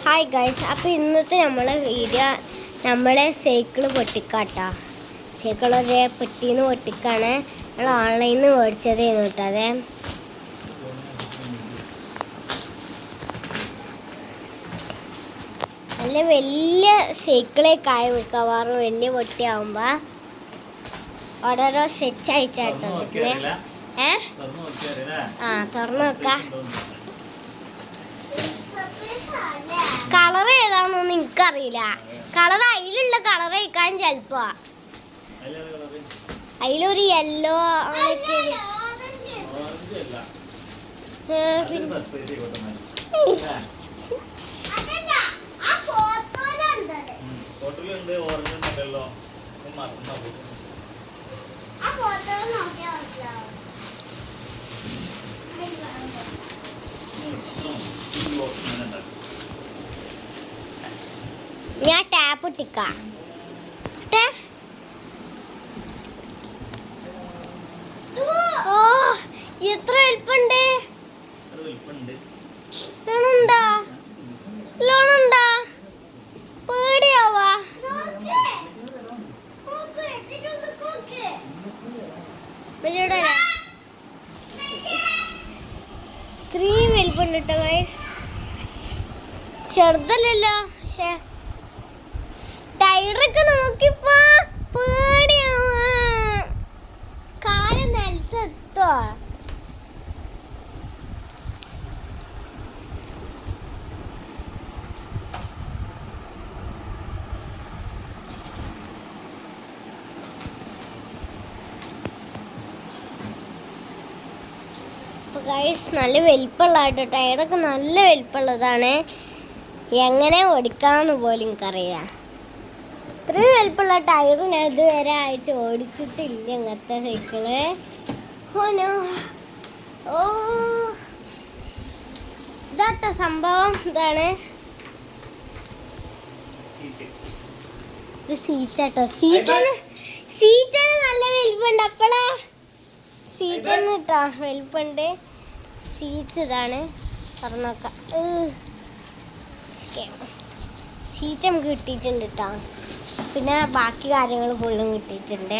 Hi guys, അപ്പോൾ ഇന്നത്തെ നമ്മളെ വീഡിയോ നമ്മളെ സൈക്കിള് പൊട്ടിക്കാട്ടോ. സൈക്കിളൊരു പെട്ടിന്ന് പൊട്ടിക്കാണ്. നമ്മൾ ഓൺലൈനിൽ നിന്ന് മേടിച്ചതേന്നു കേട്ടോ. അതെ, നല്ല വലിയ സൈക്കിളേക്കായ മിക്കവാറും വലിയ പൊട്ടിയാവുമ്പോൾ ഓരോരോ സെറ്റ് അയച്ചാട്ടോ. തുറന്നു നോക്കാം. കളർ ഏതാന്നൊന്നും എനിക്കറിയില്ല. കളർ അതിലുള്ള കളർ കഴിക്കാൻ ചിലപ്പോ അതിലൊരു യെല്ലോ ഞാൻ ടാപ്പ് ഇട്ടിക്കാം. ഓ, എത്ര വലിപ്പുണ്ട്! ലോണുണ്ടാ? പേടിയാവാ. ഇത്രയും വലിപ്പുണ്ട് കേട്ടോ ഗൈസ്. ചെറുതല്ലല്ലോ, പക്ഷേ ടയറൊക്കെ നോക്കിപ്പോ പേടിയാവാ. കാലം നിലത്തെത്തോ? ഗൈസ്, നല്ല വലിപ്പമുള്ളതാട്ടോ. ടയറൊക്കെ നല്ല വലിപ്പമുള്ളതാണ്. എങ്ങനെ ഓടിക്കാന്ന് പോലും എനിക്കറിയാം. ഇത്രയും വലിപ്പമുള്ള ടയർ ഞാൻ ഇതുവരെ അയച്ച് ഓടിച്ചിട്ടില്ല. ഇങ്ങനത്തെ സൈക്കിള് ഓ ഇതാട്ടോ സംഭവം. ഇതാണ് ഇത് സീറ്റാട്ടോ. സീറ്റാണ് നല്ല വലിപ്പുണ്ട്. അപ്പളാ സീറ്റാണ് കേട്ടോ, വലിപ്പുണ്ട്. സീറ്റ് ഇതാണ്. തുറന്നോക്കാം. സീറ്റ് നമുക്ക് കിട്ടിയിട്ടുണ്ട് കേട്ടോ. പിന്നെ ബാക്കി കാര്യങ്ങൾ ഫുള്ളും കിട്ടിയിട്ടുണ്ട്.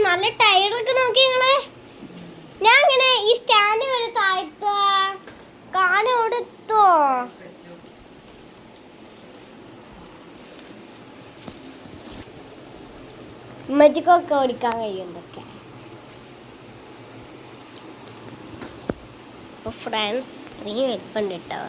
നല്ല ടയറൊക്കെ നോക്കി നിങ്ങളെ. ഞാൻ ഇങ്ങനെ ഈ സ്റ്റാൻഡ് വരെ താഴ്ത്ത കാനോടെത്തോ. ഉമ്മച്ചിക്കൊക്കെ ഓടിക്കാൻ കഴിയുന്നതൊക്കെ. ഫ്രണ്ട്സ്, ഇത്രയും വലിപ്പുണ്ട് കേട്ടോ.